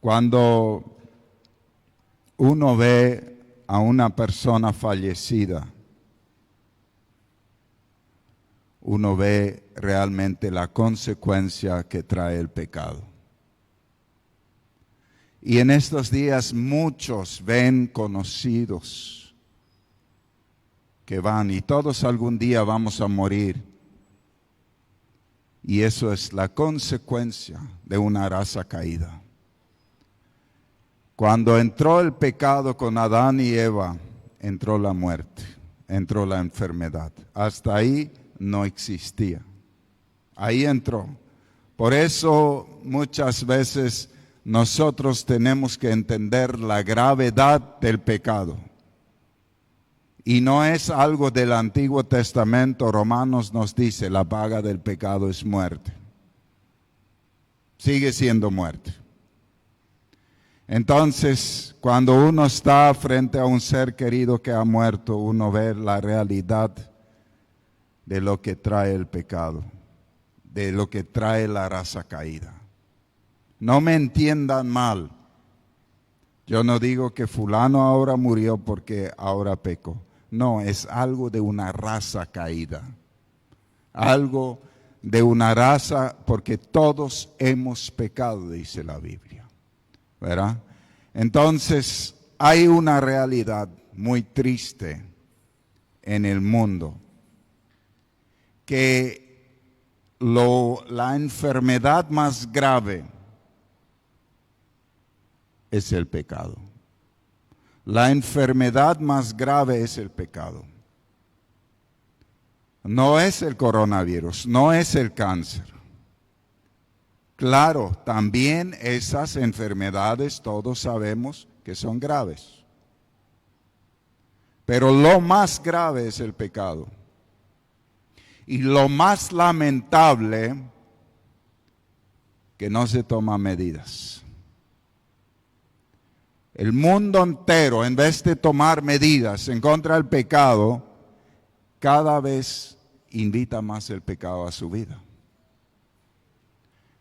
Cuando uno ve a una persona fallecida, uno ve realmente la consecuencia que trae el pecado. Y en estos días muchos ven conocidos que van y todos algún día vamos a morir. Y eso es la consecuencia de una raza caída. Cuando entró el pecado con Adán y Eva, entró la muerte, entró la enfermedad. Hasta ahí no existía. Ahí entró. Por eso muchas veces nosotros tenemos que entender la gravedad del pecado. Y no es algo del Antiguo Testamento. Romanos nos dice, la paga del pecado es muerte. Sigue siendo muerte. Entonces, cuando uno está frente a un ser querido que ha muerto, uno ve la realidad de lo que trae el pecado, de lo que trae la raza caída. No me entiendan mal. Yo no digo que fulano ahora murió porque ahora pecó. No, es algo de una raza caída. Algo de una raza, porque todos hemos pecado, dice la Biblia. ¿Verdad? Entonces, hay una realidad muy triste en el mundo, que la enfermedad más grave es el pecado. La enfermedad más grave es el pecado. No es el coronavirus, no es el cáncer. Claro, también esas enfermedades todos sabemos que son graves. Pero lo más grave es el pecado. Y lo más lamentable, que no se toman medidas. El mundo entero, en vez de tomar medidas en contra del pecado, cada vez invita más el pecado a su vida.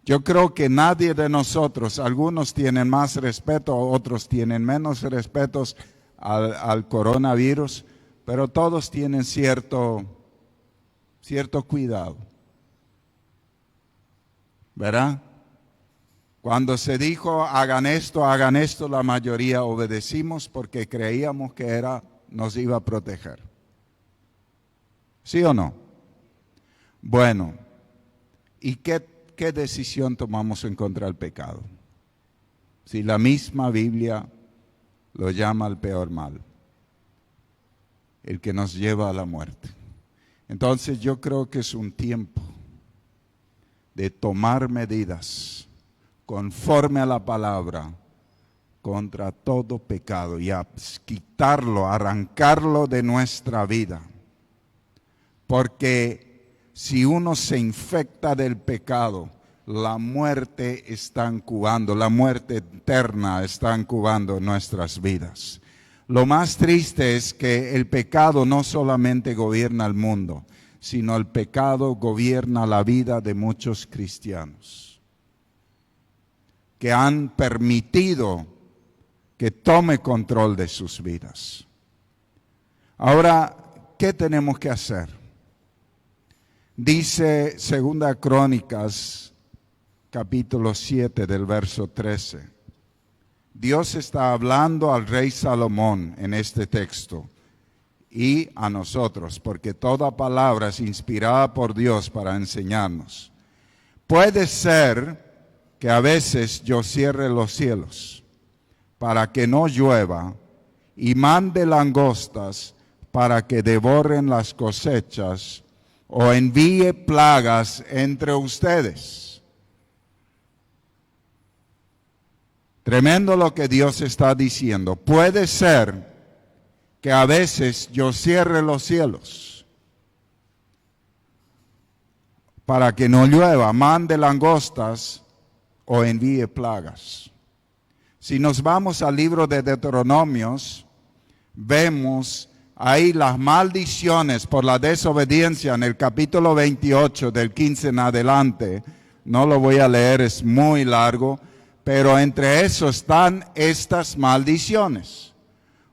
Yo creo que nadie de nosotros, algunos tienen más respeto, otros tienen menos respeto al coronavirus, pero todos tienen cierto cuidado. ¿Verdad? Cuando se dijo hagan esto, la mayoría obedecimos porque creíamos que nos iba a proteger. ¿Sí o no? Bueno, ¿y qué decisión tomamos en contra del pecado? Si la misma Biblia lo llama el peor mal, el que nos lleva a la muerte. Entonces yo creo que es un tiempo de tomar medidas conforme a la palabra contra todo pecado y a quitarlo, arrancarlo de nuestra vida. Porque si uno se infecta del pecado, la muerte está incubando, la muerte eterna está incubando nuestras vidas. Lo más triste es que el pecado no solamente gobierna el mundo, sino el pecado gobierna la vida de muchos cristianos que han permitido que tome control de sus vidas. Ahora, ¿qué tenemos que hacer? Dice 2 Crónicas, capítulo 7 del verso 13. Dios está hablando al rey Salomón en este texto y a nosotros, porque toda palabra es inspirada por Dios para enseñarnos. Puede ser que a veces yo cierre los cielos para que no llueva y mande langostas para que devoren las cosechas o envíe plagas entre ustedes. Tremendo lo que Dios está diciendo. Puede ser que a veces yo cierre los cielos para que no llueva, mande langostas o envíe plagas. Si nos vamos al libro de Deuteronomios, vemos ahí las maldiciones por la desobediencia en el capítulo 28 del 15 en adelante. No lo voy a leer, es muy largo, pero entre eso están estas maldiciones.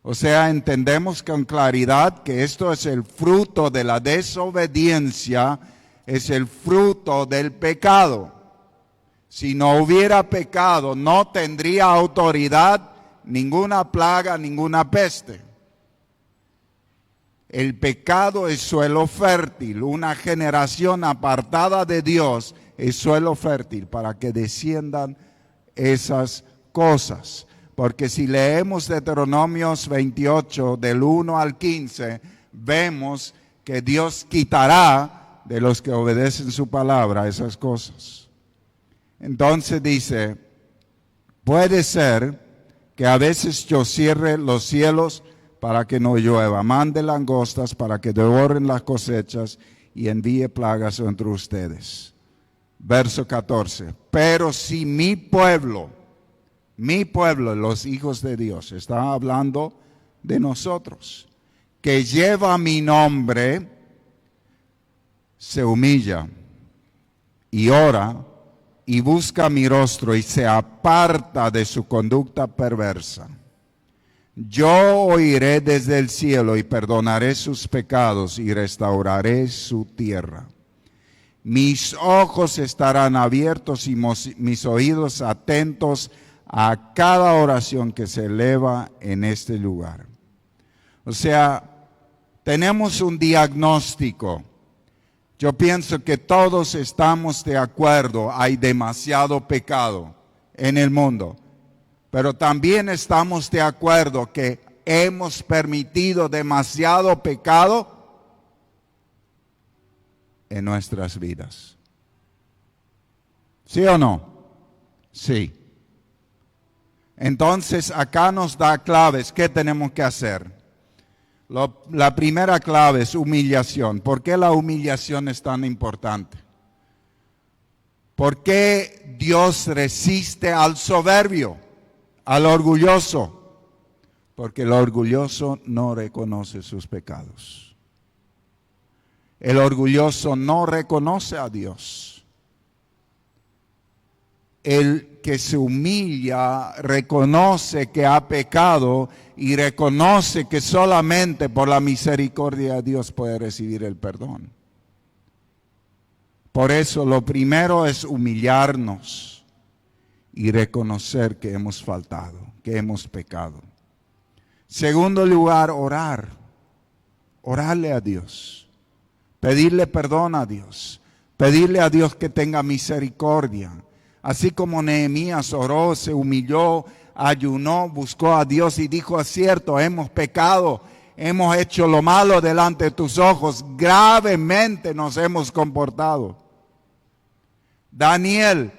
O sea, entendemos con claridad que esto es el fruto de la desobediencia, es el fruto del pecado. Si no hubiera pecado, no tendría autoridad ninguna plaga, ninguna peste. El pecado es suelo fértil, una generación apartada de Dios es suelo fértil para que desciendan esas cosas. Porque si leemos Deuteronomios 28, del 1 al 15, vemos que Dios quitará de los que obedecen su palabra esas cosas. Entonces dice, puede ser que a veces yo cierre los cielos para que no llueva, mande langostas para que devoren las cosechas y envíe plagas entre ustedes. Verso 14, pero si mi pueblo, los hijos de Dios, está hablando de nosotros, que lleva mi nombre, se humilla y ora y busca mi rostro y se aparta de su conducta perversa, yo oiré desde el cielo y perdonaré sus pecados y restauraré su tierra. Mis ojos estarán abiertos y mis oídos atentos a cada oración que se eleva en este lugar. O sea, tenemos un diagnóstico. Yo pienso que todos estamos de acuerdo, hay demasiado pecado en el mundo. Pero también estamos de acuerdo que hemos permitido demasiado pecado en nuestras vidas. ¿Sí o no? Sí. Entonces acá nos da claves. ¿Qué tenemos que hacer? La primera clave es humillación. ¿Por qué la humillación es tan importante? ¿Por qué Dios resiste al soberbio, al orgulloso? Porque el orgulloso no reconoce sus pecados. El orgulloso no reconoce a Dios. El que se humilla reconoce que ha pecado y reconoce que solamente por la misericordia de Dios puede recibir el perdón. Por eso lo primero es humillarnos y reconocer que hemos faltado, que hemos pecado. Segundo lugar, orar. Orarle a Dios. Pedirle perdón a Dios. Pedirle a Dios que tenga misericordia. Así como Nehemías oró, se humilló, ayunó, buscó a Dios y dijo, es cierto, hemos pecado, hemos hecho lo malo delante de tus ojos, gravemente nos hemos comportado. Daniel,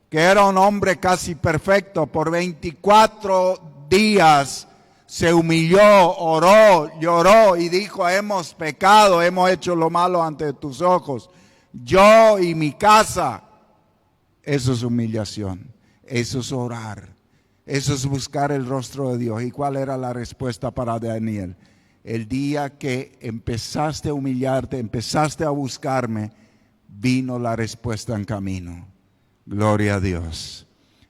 que era un hombre casi perfecto, por 24 días se humilló, oró, lloró y dijo, hemos pecado, hemos hecho lo malo ante tus ojos. Yo y mi casa. Eso es humillación, eso es orar, eso es buscar el rostro de Dios. ¿Y cuál era la respuesta para Daniel? El día que empezaste a humillarte, empezaste a buscarme, vino la respuesta en camino. Gloria a Dios.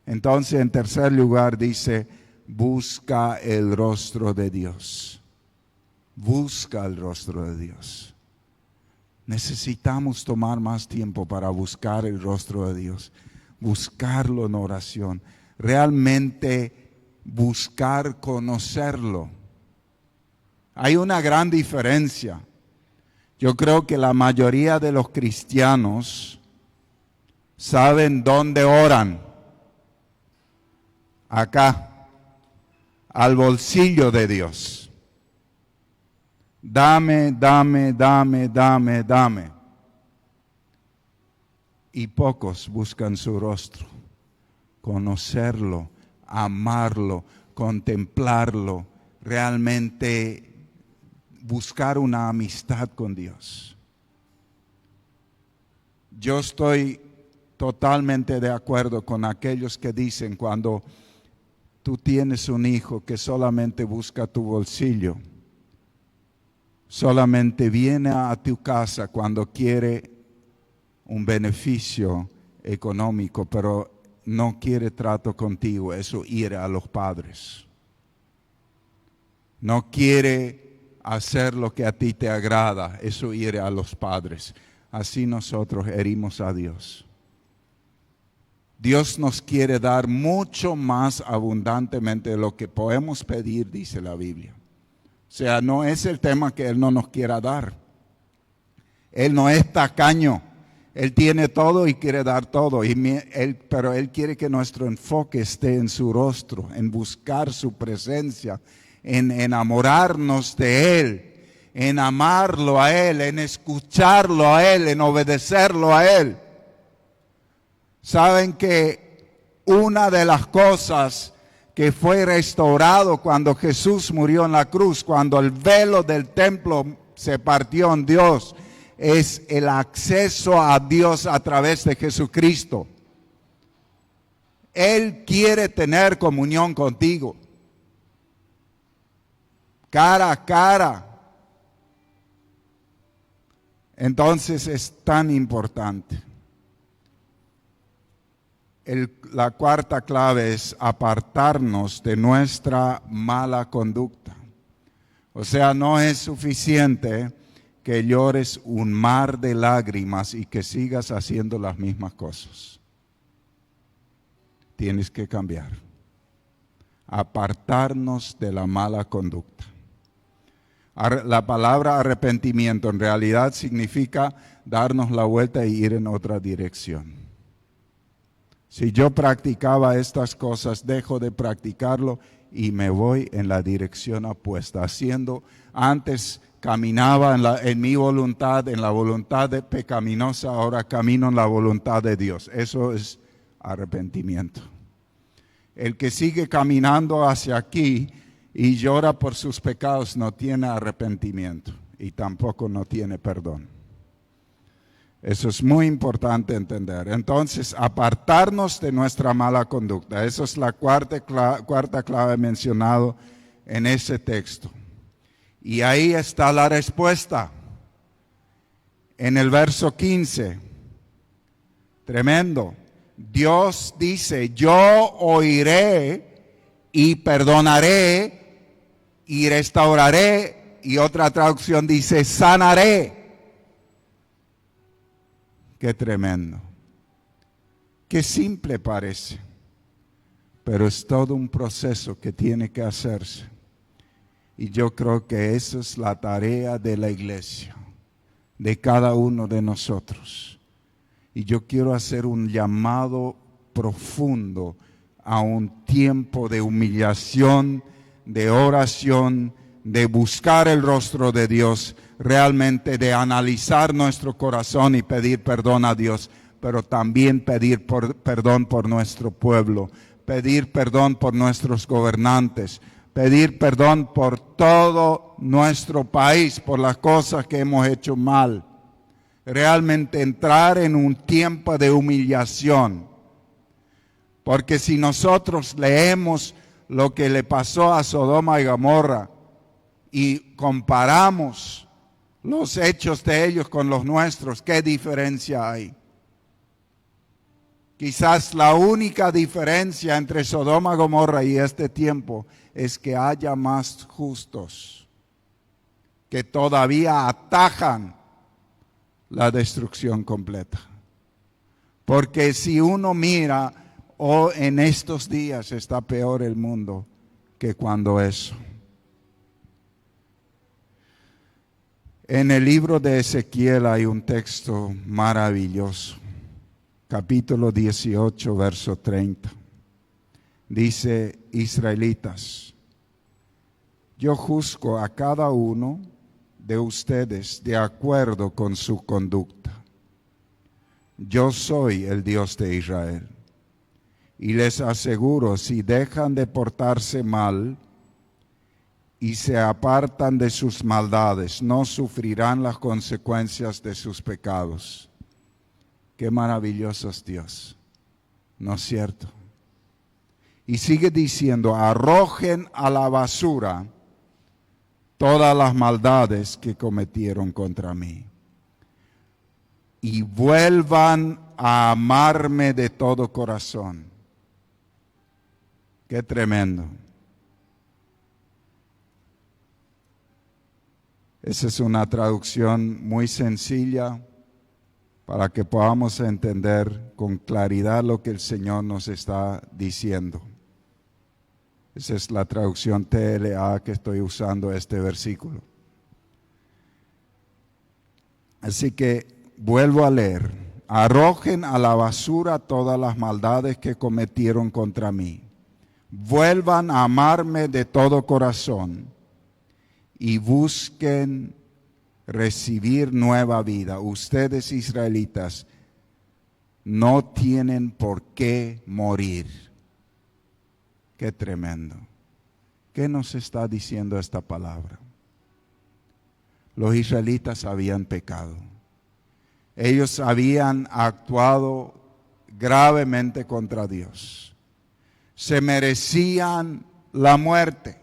Entonces, en tercer lugar dice, busca el rostro de Dios. Busca el rostro de Dios. Necesitamos tomar más tiempo para buscar el rostro de Dios, buscarlo en oración, realmente buscar conocerlo. Hay una gran diferencia. Yo creo que la mayoría de los cristianos saben dónde oran. Acá, al bolsillo de Dios. Dame, dame, dame, dame, dame. Y pocos buscan su rostro, conocerlo, amarlo, contemplarlo, realmente buscar una amistad con Dios. Yo estoy totalmente de acuerdo con aquellos que dicen cuando tú tienes un hijo que solamente busca tu bolsillo, solamente viene a tu casa cuando quiere un beneficio económico, pero no quiere trato contigo, eso hiere a los padres. No quiere hacer lo que a ti te agrada, eso hiere a los padres. Así nosotros herimos a Dios. Dios nos quiere dar mucho más abundantemente de lo que podemos pedir, dice la Biblia. O sea, no es el tema que Él no nos quiera dar. Él no es tacaño. Él tiene todo y quiere dar todo. Pero Él quiere que nuestro enfoque esté en su rostro, en buscar su presencia, en enamorarnos de Él, en amarlo a Él, en escucharlo a Él, en obedecerlo a Él. Saben que una de las cosas que fue restaurado cuando Jesús murió en la cruz, cuando el velo del templo se partió en Dios, es el acceso a Dios a través de Jesucristo. Él quiere tener comunión contigo, cara a cara. Entonces es tan importante. La cuarta clave es apartarnos de nuestra mala conducta. O sea, no es suficiente que llores un mar de lágrimas y que sigas haciendo las mismas cosas. Tienes que cambiar. Apartarnos de la mala conducta. La palabra arrepentimiento en realidad significa darnos la vuelta e ir en otra dirección. Si yo practicaba estas cosas, dejo de practicarlo y me voy en la dirección opuesta. Antes caminaba en mi voluntad, en la voluntad pecaminosa, ahora camino en la voluntad de Dios. Eso es arrepentimiento. El que sigue caminando hacia aquí y llora por sus pecados no tiene arrepentimiento y tampoco no tiene perdón. Eso es muy importante entender. Entonces, apartarnos de nuestra mala conducta. Esa es la cuarta clave mencionada en ese texto. Y ahí está la respuesta. En el verso 15. Tremendo. Dios dice, yo oiré y perdonaré y restauraré. Y otra traducción dice, sanaré. Qué tremendo. Qué simple parece, pero es todo un proceso que tiene que hacerse. Y yo creo que esa es la tarea de la iglesia, de cada uno de nosotros. Y yo quiero hacer un llamado profundo a un tiempo de humillación, de oración, de buscar el rostro de Dios, realmente de analizar nuestro corazón y pedir perdón a Dios, pero también pedir perdón por nuestro pueblo, pedir perdón por nuestros gobernantes, pedir perdón por todo nuestro país, por las cosas que hemos hecho mal. Realmente entrar en un tiempo de humillación, porque si nosotros leemos lo que le pasó a Sodoma y Gomorra y comparamos los hechos de ellos con los nuestros, ¿qué diferencia hay? Quizás la única diferencia entre Sodoma y Gomorra y este tiempo es que haya más justos que todavía atajan la destrucción completa. Porque si uno mira, en estos días está peor el mundo que cuando eso. En el libro de Ezequiel hay un texto maravilloso, capítulo 18, verso 30. Dice, israelitas, yo juzgo a cada uno de ustedes de acuerdo con su conducta. Yo soy el Dios de Israel. Y les aseguro, si dejan de portarse mal y se apartan de sus maldades, no sufrirán las consecuencias de sus pecados. Qué maravilloso es Dios, ¿no es cierto? Y sigue diciendo, arrojen a la basura todas las maldades que cometieron contra mí y vuelvan a amarme de todo corazón. Qué tremendo. Esa es una traducción muy sencilla para que podamos entender con claridad lo que el Señor nos está diciendo. Esa es la traducción TLA que estoy usando este versículo. Así que vuelvo a leer. Arrojen a la basura todas las maldades que cometieron contra mí. Vuelvan a amarme de todo corazón y busquen recibir nueva vida. Ustedes, israelitas, no tienen por qué morir. Qué tremendo. ¿Qué nos está diciendo esta palabra? Los israelitas habían pecado. Ellos habían actuado gravemente contra Dios. Se merecían la muerte.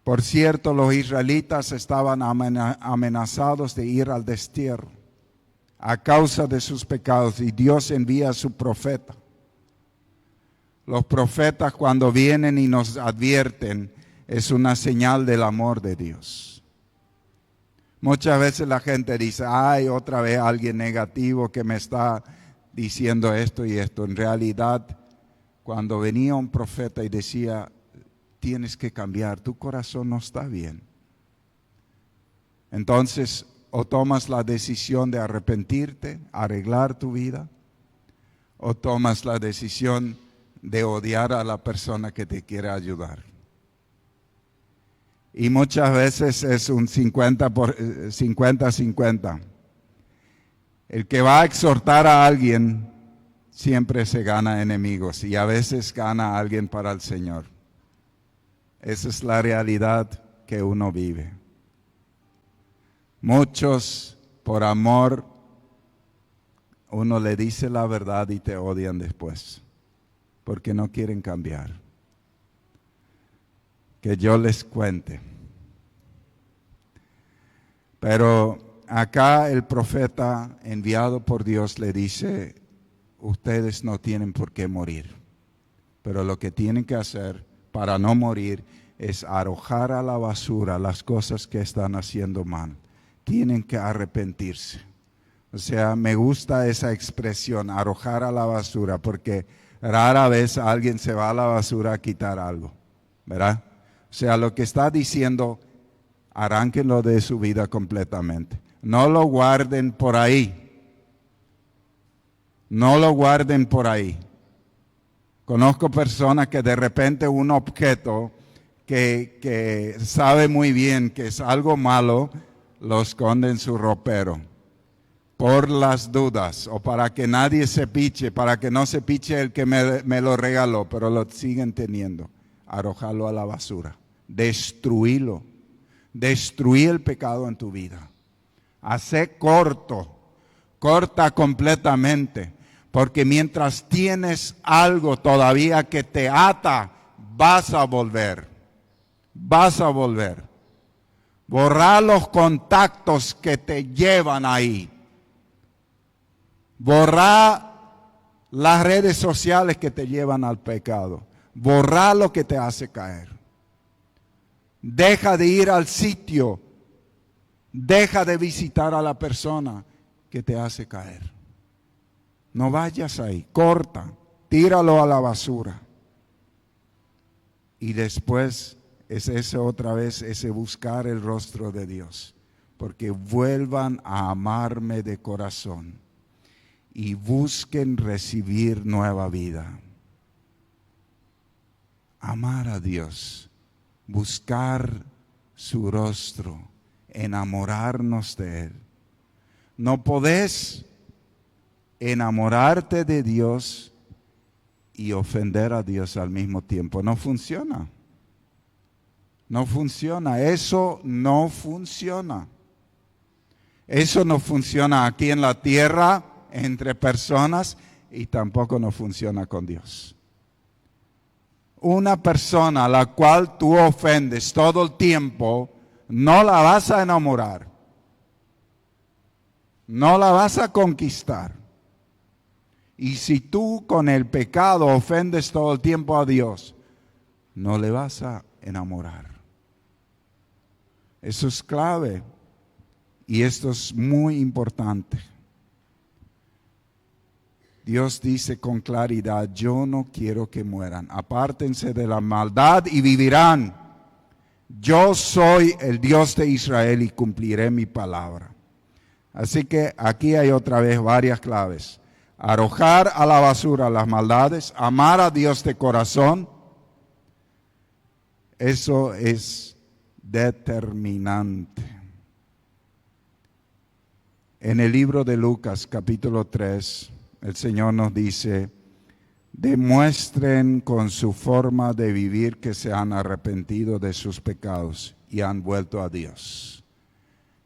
Por cierto, los israelitas estaban amenazados de ir al destierro a causa de sus pecados, y Dios envía a su profeta. Los profetas, cuando vienen y nos advierten, es una señal del amor de Dios. Muchas veces la gente dice, ay, otra vez alguien negativo que me está diciendo esto y esto. En realidad, cuando venía un profeta y decía, tienes que cambiar, tu corazón no está bien. Entonces, o tomas la decisión de arrepentirte, arreglar tu vida, o tomas la decisión de odiar a la persona que te quiere ayudar. Y muchas veces es un 50-50. El que va a exhortar a alguien siempre se gana enemigos, y a veces gana a alguien para el Señor. Esa es la realidad que uno vive. Muchos, por amor, uno le dice la verdad y te odian después, porque no quieren cambiar. Que yo les cuente. Pero acá el profeta enviado por Dios le dice, ustedes no tienen por qué morir, pero lo que tienen que hacer para no morir es arrojar a la basura las cosas que están haciendo mal. Tienen que arrepentirse. O sea, me gusta esa expresión, arrojar a la basura, porque rara vez alguien se va a la basura a quitar algo, ¿verdad? O sea, lo que está diciendo, arránquenlo de su vida completamente. No lo guarden por ahí. No lo guarden por ahí. Conozco personas que de repente un objeto que sabe muy bien que es algo malo, lo esconde en su ropero. Por las dudas, o para que nadie se piche, para que no se piche el que me lo regaló, pero lo siguen teniendo. Arrojarlo a la basura. Destruílo. Destruí el pecado en tu vida. Hacé corta completamente, porque mientras tienes algo todavía que te ata, vas a volver. Borrar los contactos que te llevan ahí. Borrar las redes sociales que te llevan al pecado. Borrar lo que te hace caer. Deja de ir al sitio. Deja de visitar a la persona que te hace caer. No vayas ahí. Corta. Tíralo a la basura. Y después es ese otra vez, ese buscar el rostro de Dios. Porque vuelvan a amarme de corazón. Y busquen recibir nueva vida. Amar a Dios. Buscar su rostro, enamorarnos de Él. No podés enamorarte de Dios y ofender a Dios al mismo tiempo. No funciona. No funciona. Eso no funciona. Eso no funciona aquí en la tierra, entre personas, y tampoco no funciona con Dios. Una persona a la cual tú ofendes todo el tiempo, no la vas a enamorar. No la vas a conquistar. Y si tú con el pecado ofendes todo el tiempo a Dios, no le vas a enamorar. Eso es clave y esto es muy importante. Dios dice con claridad, yo no quiero que mueran, apártense de la maldad y vivirán. Yo soy el Dios de Israel y cumpliré mi palabra. Así que aquí hay otra vez varias claves. Arrojar a la basura las maldades, amar a Dios de corazón, eso es determinante. En el libro de Lucas, capítulo 3, el Señor nos dice, demuestren con su forma de vivir que se han arrepentido de sus pecados y han vuelto a Dios.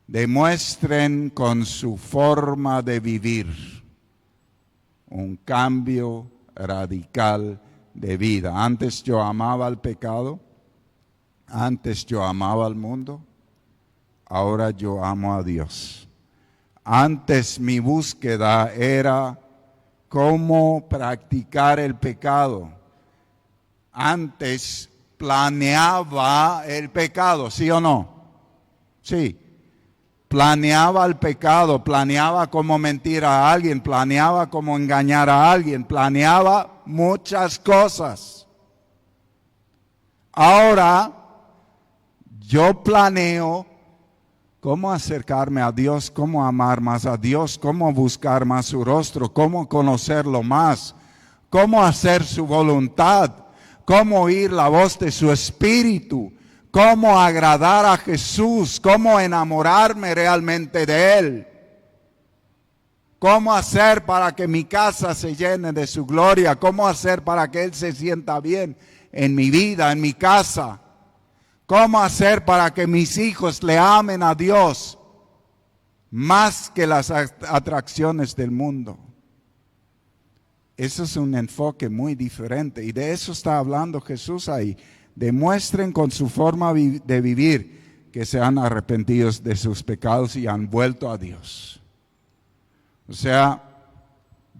Demuestren con su forma de vivir un cambio radical de vida. Antes yo amaba el pecado, antes yo amaba al mundo, ahora yo amo a Dios. Antes mi búsqueda era cómo practicar el pecado. Antes planeaba el pecado, ¿sí o no? Sí. Planeaba el pecado, planeaba cómo mentir a alguien, planeaba cómo engañar a alguien, planeaba muchas cosas. Ahora yo planeo cómo acercarme a Dios, cómo amar más a Dios, cómo buscar más su rostro, cómo conocerlo más, cómo hacer su voluntad, cómo oír la voz de su espíritu, cómo agradar a Jesús, cómo enamorarme realmente de Él, cómo hacer para que mi casa se llene de su gloria, cómo hacer para que Él se sienta bien en mi vida, en mi casa. ¿Cómo hacer para que mis hijos le amen a Dios más que las atracciones del mundo? Eso es un enfoque muy diferente y de eso está hablando Jesús ahí. Demuestren con su forma de vivir que se han arrepentido de sus pecados y han vuelto a Dios. O sea,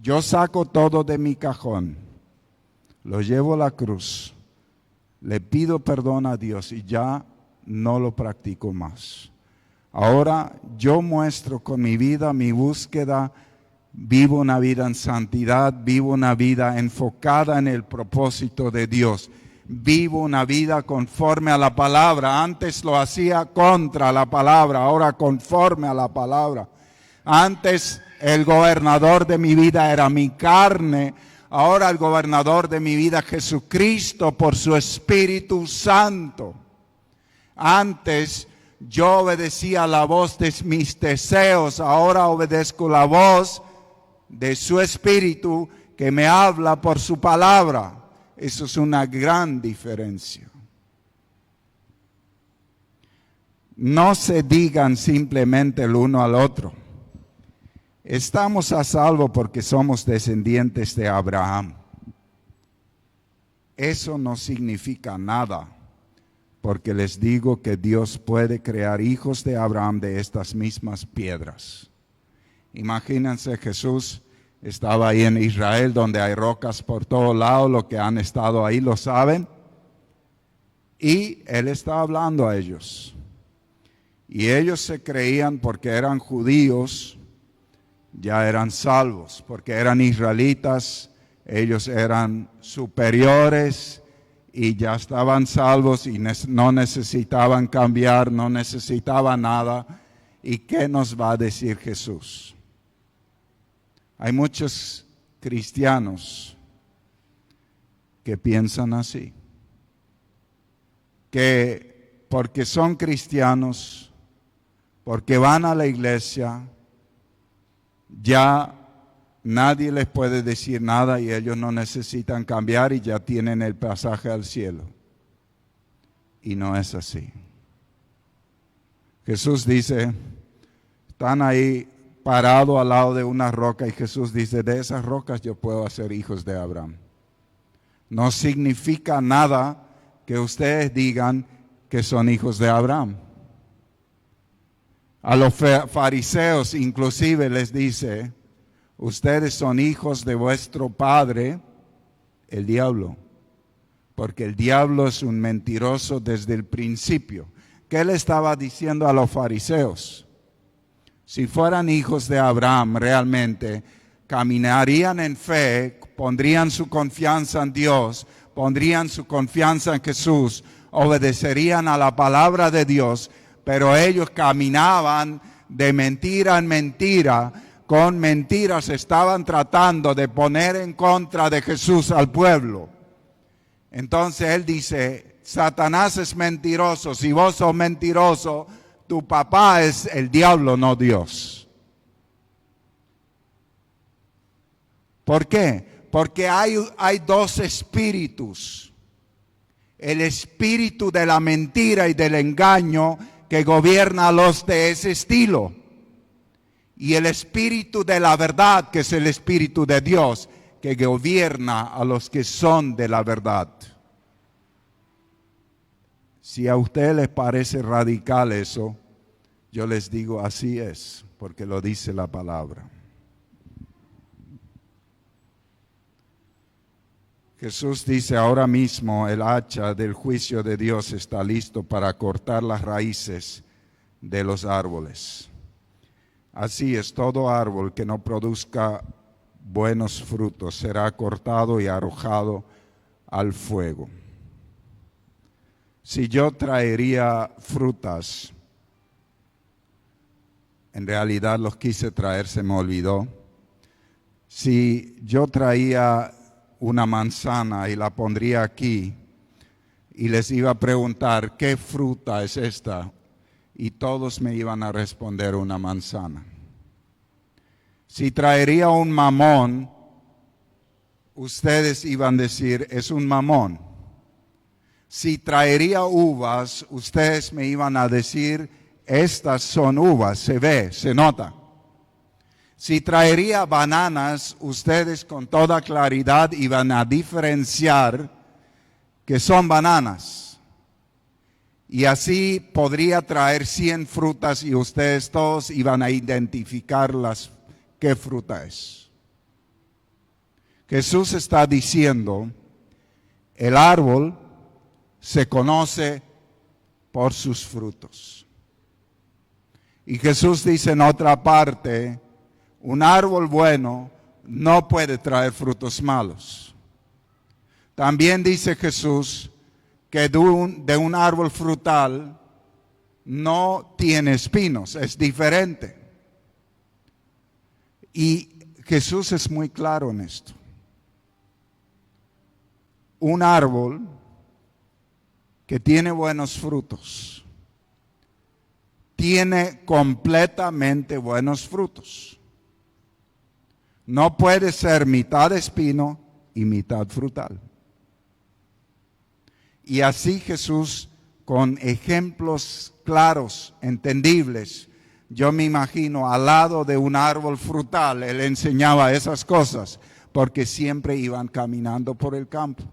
yo saco todo de mi cajón, lo llevo a la cruz. Le pido perdón a Dios y ya no lo practico más. Ahora yo muestro con mi vida, mi búsqueda, vivo una vida en santidad, vivo una vida enfocada en el propósito de Dios. Vivo una vida conforme a la palabra. Antes lo hacía contra la palabra, ahora conforme a la palabra. Antes el gobernador de mi vida era mi carne. Ahora el gobernador de mi vida, Jesucristo, por su Espíritu Santo. Antes yo obedecía la voz de mis deseos, ahora obedezco la voz de su Espíritu que me habla por su palabra. Eso es una gran diferencia. No se digan simplemente el uno al otro. Estamos a salvo porque somos descendientes de Abraham. Eso no significa nada, porque les digo que Dios puede crear hijos de Abraham de estas mismas piedras. Imagínense, Jesús estaba ahí en Israel, donde hay rocas por todo lado, los que han estado ahí lo saben, y Él está hablando a ellos. Y ellos se creían porque eran judíos, ya eran salvos, porque eran israelitas, ellos eran superiores y ya estaban salvos y no necesitaban cambiar, no necesitaban nada. ¿Y qué nos va a decir Jesús? Hay muchos cristianos que piensan así, que porque son cristianos, porque van a la iglesia, ya nadie les puede decir nada y ellos no necesitan cambiar y ya tienen el pasaje al cielo. Y no es así. Jesús dice, están ahí parados al lado de una roca y Jesús dice, de esas rocas yo puedo hacer hijos de Abraham. No significa nada que ustedes digan que son hijos de Abraham. A los fariseos inclusive les dice, Ustedes son hijos de vuestro padre, el diablo, porque el diablo es un mentiroso desde el principio. ¿Qué le estaba diciendo a los fariseos? Si fueran hijos de Abraham realmente, caminarían en fe, pondrían su confianza en Dios, pondrían su confianza en Jesús, obedecerían a la palabra de Dios, pero ellos caminaban de mentira en mentira, con mentiras estaban tratando de poner en contra de Jesús al pueblo. Entonces él dice, Satanás es mentiroso, si vos sos mentiroso, tu papá es el diablo, no Dios. ¿Por qué? Porque hay dos espíritus. El espíritu de la mentira y del engaño que gobierna a los de ese estilo. Y el espíritu de la verdad, que es el espíritu de Dios, que gobierna a los que son de la verdad. Si a ustedes les parece radical eso, yo les digo así es, porque lo dice la palabra. Jesús dice ahora mismo el hacha del juicio de Dios está listo para cortar las raíces de los árboles. Así es, todo árbol que no produzca buenos frutos será cortado y arrojado al fuego. Si yo traería frutas, en realidad los quise traer, se me olvidó. Si yo traía una manzana y la pondría aquí y les iba a preguntar, ¿qué fruta es esta? Y todos me iban a responder una manzana. Si traería un mamón, ustedes iban a decir, es un mamón. Si traería uvas, ustedes me iban a decir, estas son uvas, se ve, se nota. Si traería bananas, ustedes con toda claridad iban a diferenciar que son bananas. Y así podría traer 100 frutas y ustedes todos iban a identificar qué fruta es. Jesús está diciendo, el árbol se conoce por sus frutos. Y Jesús dice en otra parte, un árbol bueno no puede traer frutos malos. También dice Jesús que de un árbol frutal no tiene espinos, es diferente. Y Jesús es muy claro en esto. Un árbol que tiene buenos frutos, tiene completamente buenos frutos. No puede ser mitad espino y mitad frutal. Y así Jesús, con ejemplos claros, entendibles, yo me imagino al lado de un árbol frutal, él enseñaba esas cosas, porque siempre iban caminando por el campo.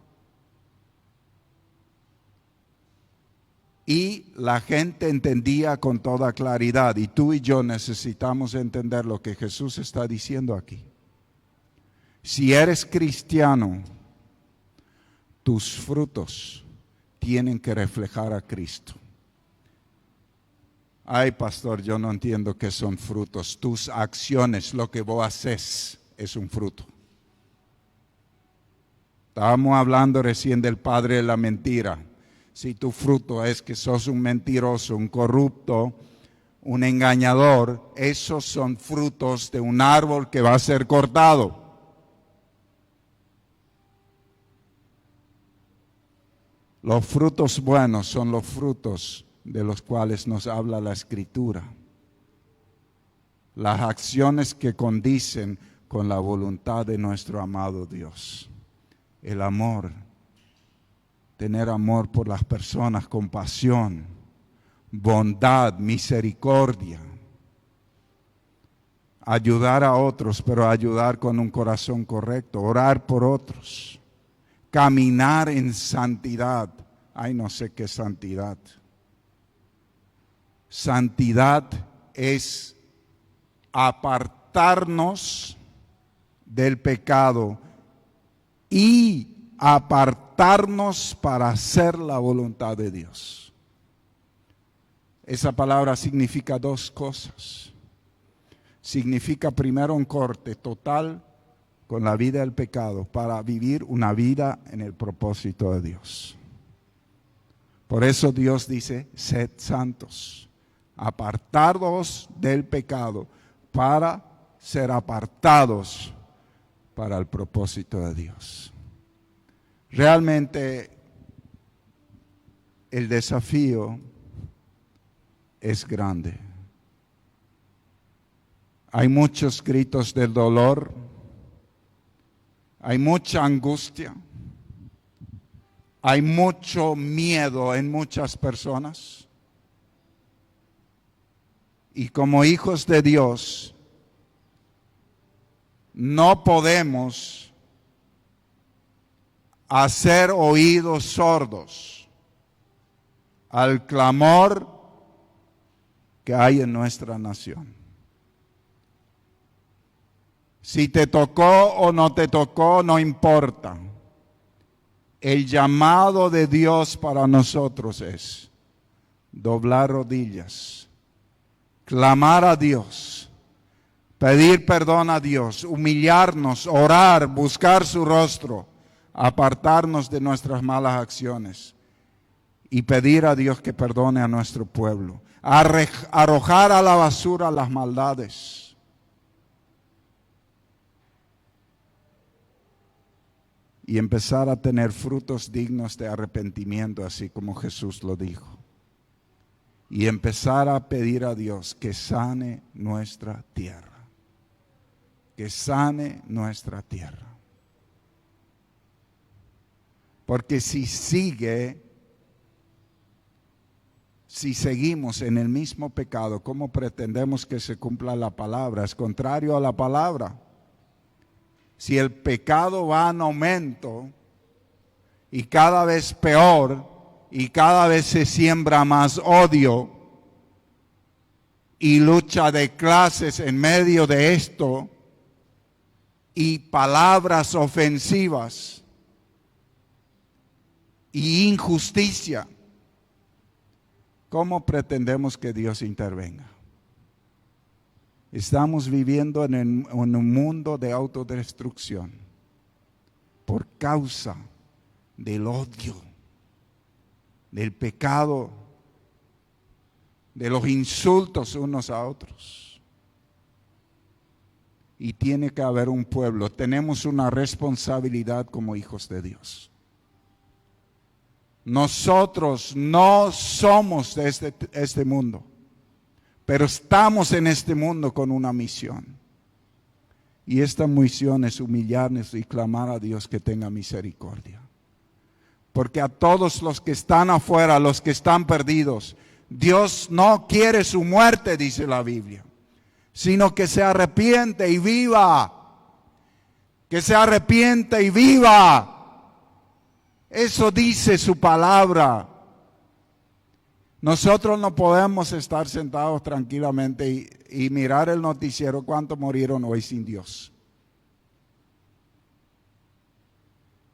Y la gente entendía con toda claridad, y tú y yo necesitamos entender lo que Jesús está diciendo aquí. Si eres cristiano, tus frutos tienen que reflejar a Cristo. Ay, pastor, yo no entiendo qué son frutos. Tus acciones, lo que vos haces, es un fruto. Estábamos hablando recién del padre de la mentira. Si tu fruto es que sos un mentiroso, un corrupto, un engañador, esos son frutos de un árbol que va a ser cortado. Los frutos buenos son los frutos de los cuales nos habla la Escritura. Las acciones que condicen con la voluntad de nuestro amado Dios. El amor, tener amor por las personas, compasión, bondad, misericordia. Ayudar a otros, pero ayudar con un corazón correcto, orar por otros. Caminar en santidad. Ay, no sé qué es santidad. Santidad es apartarnos del pecado y apartarnos para hacer la voluntad de Dios. Esa palabra significa dos cosas. Significa primero un corte total con la vida del pecado para vivir una vida en el propósito de Dios. Por eso Dios dice, sed santos, apartados del pecado para ser apartados para el propósito de Dios. Realmente el desafío es grande. Hay muchos gritos del dolor, hay mucha angustia, hay mucho miedo en muchas personas. Y como hijos de Dios, no podemos hacer oídos sordos al clamor que hay en nuestra nación. Si te tocó o no te tocó, no importa. El llamado de Dios para nosotros es doblar rodillas, clamar a Dios, pedir perdón a Dios, humillarnos, orar, buscar su rostro, apartarnos de nuestras malas acciones y pedir a Dios que perdone a nuestro pueblo, arrojar a la basura las maldades. Y empezar a tener frutos dignos de arrepentimiento, así como Jesús lo dijo. Y empezar a pedir a Dios que sane nuestra tierra. Que sane nuestra tierra. Porque si seguimos en el mismo pecado, ¿cómo pretendemos que se cumpla la palabra? Es contrario a la palabra. Si el pecado va en aumento y cada vez peor y cada vez se siembra más odio y lucha de clases en medio de esto y palabras ofensivas y injusticia, ¿cómo pretendemos que Dios intervenga? Estamos viviendo en un mundo de autodestrucción por causa del odio, del pecado, de los insultos unos a otros. Y tiene que haber un pueblo. Tenemos una responsabilidad como hijos de Dios. Nosotros no somos de este mundo. Pero estamos en este mundo con una misión. Y esta misión es humillarnos y clamar a Dios que tenga misericordia. Porque a todos los que están afuera, los que están perdidos, Dios no quiere su muerte, dice la Biblia, sino que se arrepiente y viva. Que se arrepiente y viva. Eso dice su palabra. Nosotros no podemos estar sentados tranquilamente y mirar el noticiero cuántos murieron hoy sin Dios.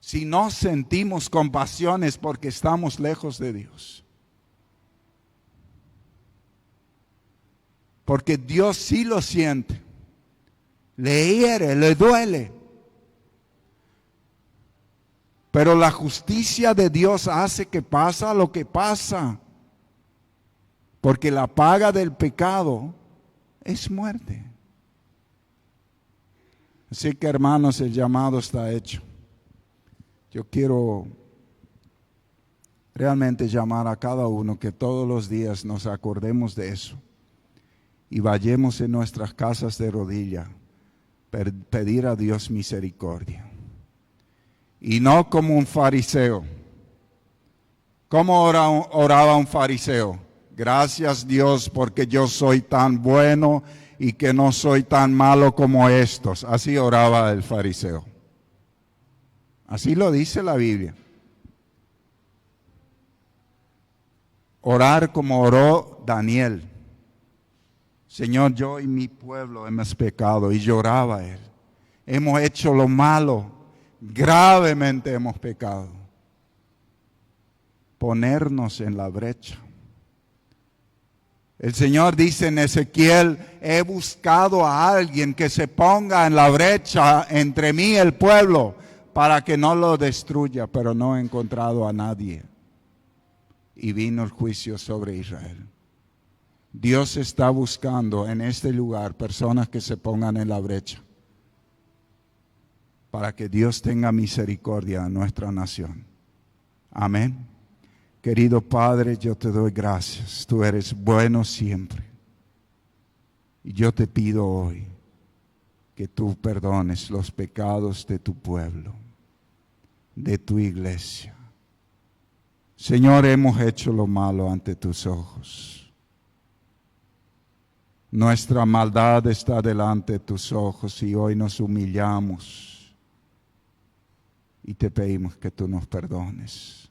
Si no sentimos compasión es porque estamos lejos de Dios. Porque Dios sí lo siente. Le hiere, le duele. Pero la justicia de Dios hace que pasa lo que pasa. Porque la paga del pecado es muerte. Así que hermanos, el llamado está hecho. Yo quiero realmente llamar a cada uno que todos los días nos acordemos de eso. Y vayamos en nuestras casas de rodilla, pedir a Dios misericordia. Y no como un fariseo. ¿Cómo oraba un fariseo? Gracias Dios porque yo soy tan bueno y que no soy tan malo como estos. Así oraba el fariseo. Así lo dice la Biblia. Orar como oró Daniel. Señor, yo y mi pueblo hemos pecado, y lloraba él. hemos hecho lo malo, gravemente hemos pecado. Ponernos en la brecha. El Señor dice en Ezequiel, he buscado a alguien que se ponga en la brecha entre mí y el pueblo para que no lo destruya, pero no he encontrado a nadie. Y vino el juicio sobre Israel. Dios está buscando en este lugar personas que se pongan en la brecha para que Dios tenga misericordia en nuestra nación. Amén. Querido Padre, yo te doy gracias. Tú eres bueno siempre. Y yo te pido hoy que tú perdones los pecados de tu pueblo, de tu iglesia. Señor, hemos hecho lo malo ante tus ojos. Nuestra maldad está delante de tus ojos y hoy nos humillamos y te pedimos que tú nos perdones.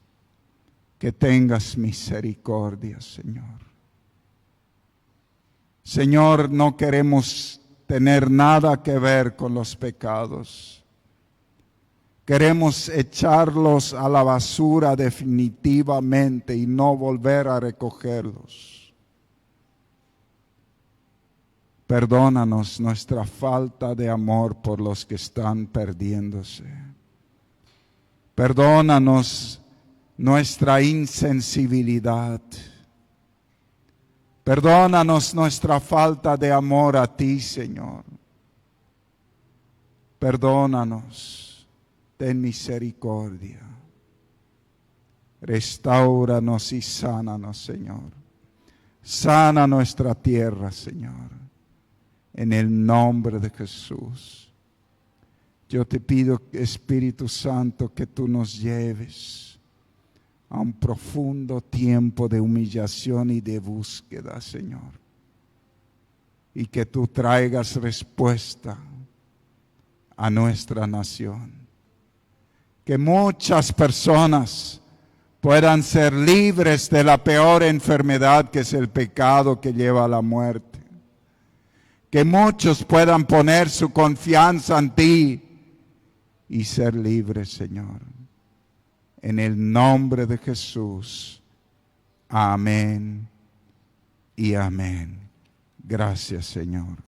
Que tengas misericordia, Señor. Señor, no queremos tener nada que ver con los pecados. Queremos echarlos a la basura definitivamente y no volver a recogerlos. Perdónanos nuestra falta de amor por los que están perdiéndose. Perdónanos nuestra insensibilidad. Perdónanos nuestra falta de amor a ti, Señor. Perdónanos, ten misericordia. Restáuranos y sánanos, Señor. Sana nuestra tierra, Señor. En el nombre de Jesús. Yo te pido, Espíritu Santo, que tú nos lleves a un profundo tiempo de humillación y de búsqueda, Señor. Y que tú traigas respuesta a nuestra nación. Que muchas personas puedan ser libres de la peor enfermedad que es el pecado que lleva a la muerte. Que muchos puedan poner su confianza en ti y ser libres, Señor. En el nombre de Jesús. Amén y amén. Gracias, Señor.